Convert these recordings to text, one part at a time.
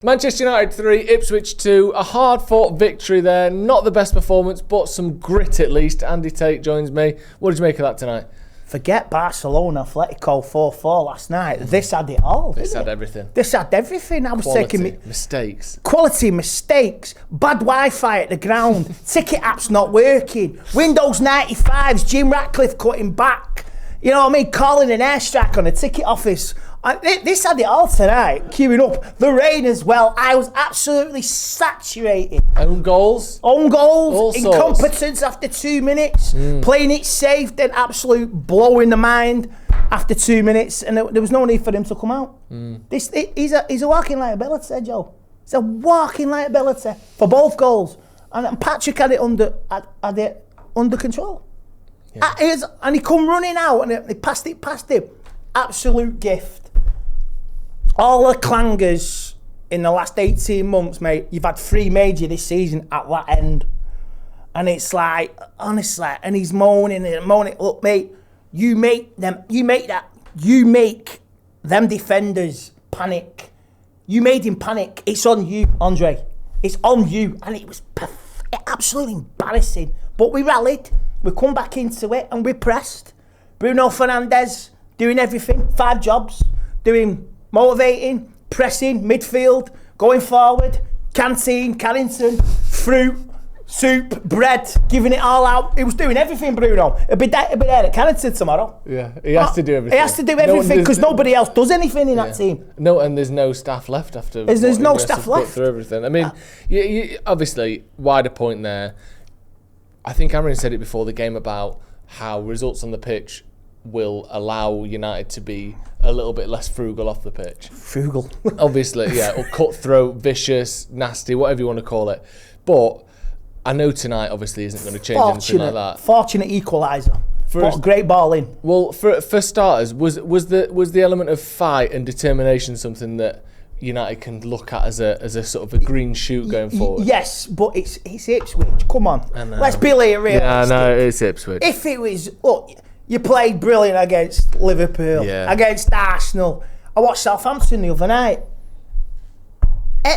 Manchester United 3, Ipswich 2, a hard-fought victory there. Not the best performance, but some grit at least. Andy Tate joins me. What did you make of that tonight? Forget Barcelona, Atletico 4-4 last night. This had it all. This had everything. This had everything. I was taking mistakes. Quality mistakes. Bad Wi-Fi at the ground. Ticket app's not working. Windows 95s. Jim Ratcliffe cutting back. You know what I mean? Calling an airstrike on a ticket office. This had it all tonight, queuing up. The rain as well. I was absolutely saturated. Own goals? Incompetence after 2 minutes. Playing it safe, then absolute blowing the mind after 2 minutes. And there was no need for him to come out. He's a walking liability, Joe. He's a walking liability for both goals. And Patrick had it under control. Yeah. And he come running out and he passed it past him. Absolute gift. All the clangers in the last 18 months, mate, you've had 3 major this season at that end. And it's like, honestly, and he's moaning and moaning. Look, mate, you make them defenders panic. You made him panic. It's on you, Andre. It's on you. And it was absolutely embarrassing. But we rallied. We come back into it and we pressed. Bruno Fernandes doing everything, 5 jobs, doing motivating, pressing, midfield, going forward, canteen, Carrington, fruit, soup, bread, giving it all out. He was doing everything, Bruno. He'll be there at Carrington tomorrow. Yeah, he has to do everything. He has to do everything because nobody else does anything in that team. No, and there's no staff left after. There's no staff left. Through everything. I mean, you obviously, wider point there. I think Aaron said it before the game about how results on the pitch will allow United to be a little bit less frugal off the pitch. Frugal. Obviously, yeah, or cutthroat, vicious, nasty, whatever you want to call it. But I know tonight obviously isn't going to change anything like that. Fortunate equaliser. Great ball in. Well, for starters, was the element of fight and determination something that United can look at as a sort of a green shoot going forward? Yes, but it's Ipswich. Come on, let's be realistic. Yeah, no, it's Ipswich. If it was, look, you played brilliant against Liverpool, against Arsenal. I watched Southampton the other night.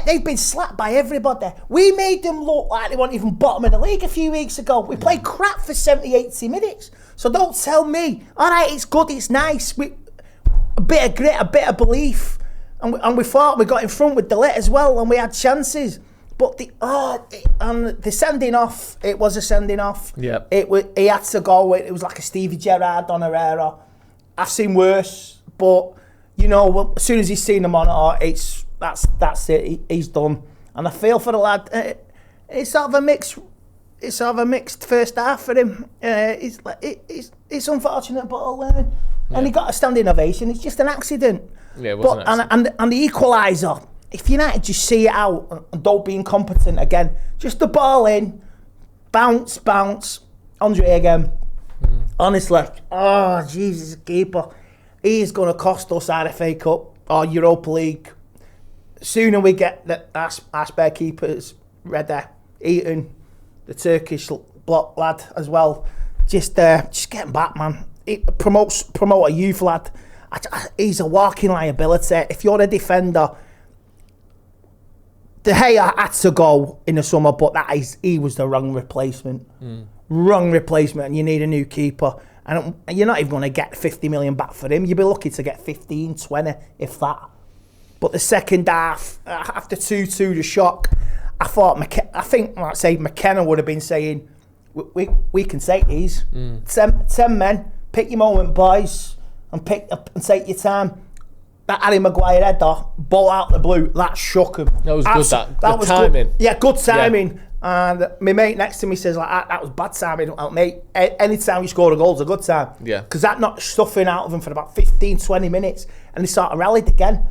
They've been slapped by everybody. We made them look like they weren't even bottom of the league a few weeks ago. We played crap for 70, 80 minutes. So don't tell me, all right, it's good, it's nice. A bit of grit, a bit of belief. And we thought we got in front with Delete as well, and we had chances. But the sending off, it was a sending off. Yeah. He had to go. It was like a Stevie Gerrard on Error. I've seen worse, but you know, as soon as he's seen the monitor, that's it. He's done. And I feel for the lad. It's sort of a mixed first half for him. It's unfortunate, but I'll learn. And he got a standing ovation. It's just an accident. Yeah, it was an accident. And the equaliser. If United just see it out and don't be incompetent again, just the ball in, bounce, Andre again. Honestly, oh Jesus, keeper, he is going to cost us our FA Cup or Europa League. Sooner we get our spare keepers ready, Eaton, the Turkish block lad as well. Just get him back, man. It promote a youth lad. He's a walking liability. If you're a defender. De Gea had to go in the summer, but he was the wrong replacement. Wrong replacement, and you need a new keeper. And you're not even going to get 50 million back for him. You'd be lucky to get 15, 20, if that. But the second half, after 2-2, the shock, I think McKenna would have been saying, we can take these. 10 men, pick your moment, boys, and pick up and take your time. That Harry Maguire header, ball out the blue, that shook him. That was good, that was timing. Good. Yeah, good timing. Yeah. And my mate next to me says, like, that was bad timing. Mate, any time you score a goal is a good time. Yeah. Because that knocked stuffing out of him for about 15, 20 minutes. And he sort of rallied again.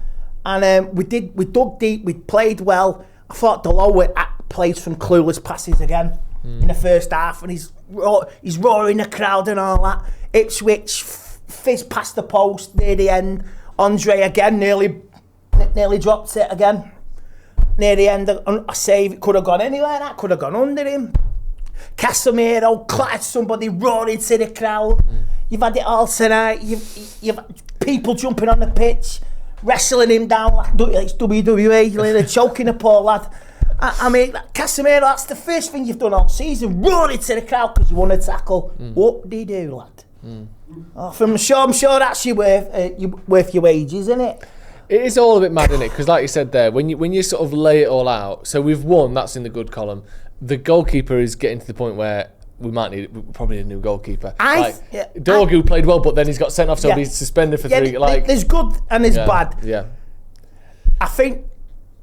And we dug deep, we played well. I thought Delete played some clueless passes again in the first half. And he's roaring the crowd and all that. Ipswich fizzed past the post near the end. Andre again nearly dropped it again. Near the end, a save, it could have gone anywhere, that could have gone under him. Casemiro clattered somebody, roaring to the crowd. You've had it all tonight. You've people jumping on the pitch. wrestling him down like it's WWE, like choking the poor lad. I mean, Casemiro, that's the first thing you've done all season, roaring to the crowd because you won a tackle. What do you do, lad? Oh, I'm sure that's worth your wages, isn't it? It is all a bit mad, isn't it? Because like you said there, when you sort of lay it all out, so we've won, that's in the good column. The goalkeeper is getting to the point where we probably need a new goalkeeper. Dorgu played well, but then he's got sent off, so he's suspended for 3. There's good and there's bad. Yeah. I think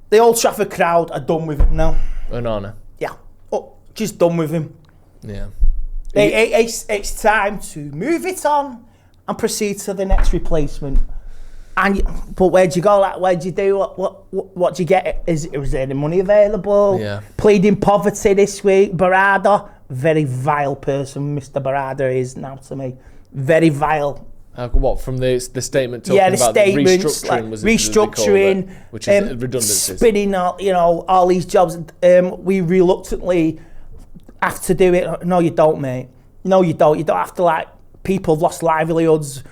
the Old Trafford crowd are done with him now. Onana. Yeah. Just done with him. Yeah. It's time to move it on and proceed to the next replacement. But where'd you go? Where'd you do? What do you get? Was there any money available? Yeah. Pleading poverty this week. Barada, very vile person. Mr. Barada is now to me, very vile. What from the statement talking about the restructuring? Was restructuring, which is redundancies. Spinning all these jobs. We reluctantly have to do it. No, you don't, mate. No, you don't. You don't have to people have lost livelihoods,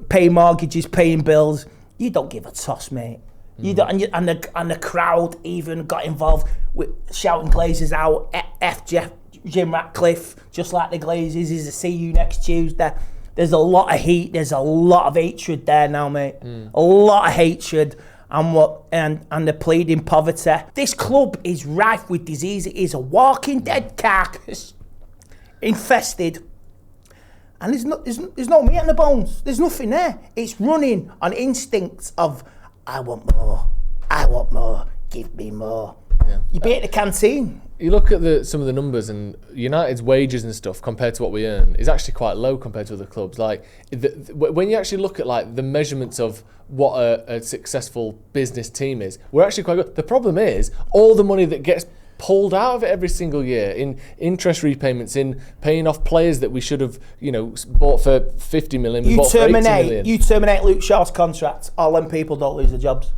paying mortgages, paying bills. You don't give a toss, mate. You don't, and the crowd even got involved with shouting Glazers out. Jim Ratcliffe, just like the Glazers, is to see you next Tuesday. There's a lot of heat. There's a lot of hatred there now, mate. A lot of hatred, and the pleading poverty. This club is rife with disease. It is a walking dead carcass, infested. And there's no meat in the bones. There's nothing there. It's running on instincts of, I want more, give me more. Yeah. You be at the canteen. You look at some of the numbers, and United's wages and stuff compared to what we earn is actually quite low compared to other clubs. When you actually look at the measurements of what a successful business team is, we're actually quite good. The problem is all the money that gets pulled out of it every single year in interest repayments, in paying off players that we should have, bought for 50 million. You terminate Luke Shaw's contract, all them people don't lose their jobs.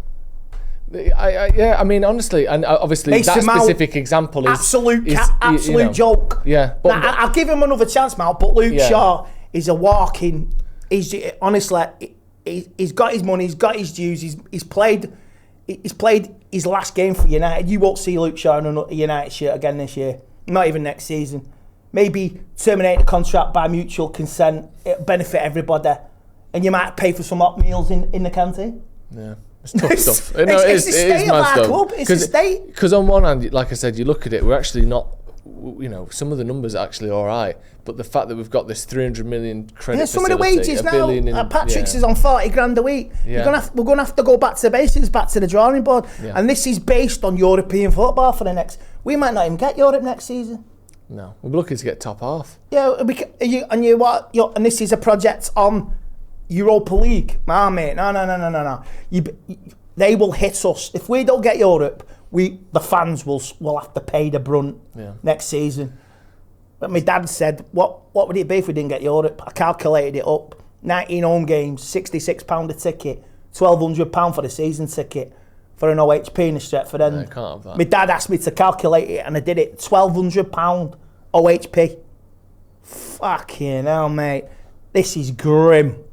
I mean, honestly, and obviously that specific example is absolute joke. Yeah, but I'll give him another chance, Mal. But Luke Shaw is a walking. He's got his money. He's got his dues. He's played his last game for United. You won't see Luke Shaw in a United shirt again this year. Not even next season. Maybe terminate the contract by mutual consent. It'll benefit everybody, and you might pay for some hot meals in the canteen. Yeah. It's tough stuff. It's the state of our club. It's the state. Because on one hand, like I said, you look at it, we're actually not, some of the numbers are actually all right. But the fact that we've got this 300 million credit some of the wages now, Patrick's is on 40 grand a week. Yeah. We're going to have to go back to the basics, back to the drawing board. Yeah. And this is based on European football for the next. We might not even get Europe next season. No, we're looking to get top half. Yeah, and this is a project on Europa League. Nah, mate, no. They will hit us. If we don't get Europe, the fans will have to pay the brunt next season. But my dad said, what would it be if we didn't get Europe? I calculated it up. 19 home games, £66 a ticket, £1,200 for the season ticket for an OHP in the Stretford end. No, I can't have that. My dad asked me to calculate it and I did it. £1,200 OHP. Fucking hell, mate. This is grim.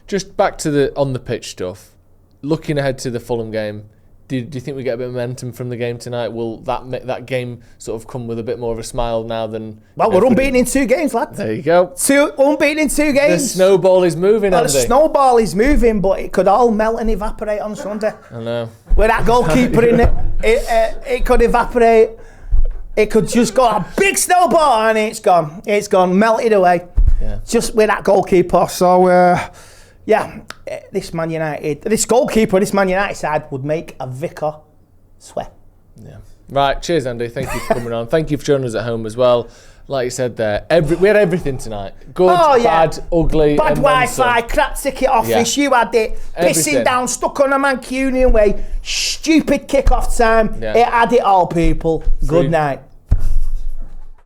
Just back to the on the pitch stuff. Looking ahead to the Fulham game, do you think we get a bit of momentum from the game tonight? Will that game sort of come with a bit more of a smile now than? Well, we're unbeaten in 2 games, lad. There you go. Unbeaten in 2 games. The snowball is moving, Andy. The snowball is moving, but it could all melt and evaporate on Sunday. I know. With that goalkeeper in it could evaporate. It could just go a big snowball and it's gone. It's gone, melted away. Yeah. Just with that goalkeeper. So, this Man United side would make a vicar sweat. Yeah. Right, cheers, Andy. Thank you for coming on. Thank you for joining us at home as well. Like you said there, we had everything tonight. Good, bad, ugly, bad Wi-Fi, crap ticket office. Yeah. You had it. Everything. Pissing down, stuck on a Mancunian way. Stupid kick-off time. Yeah. It had it all, people. Good night.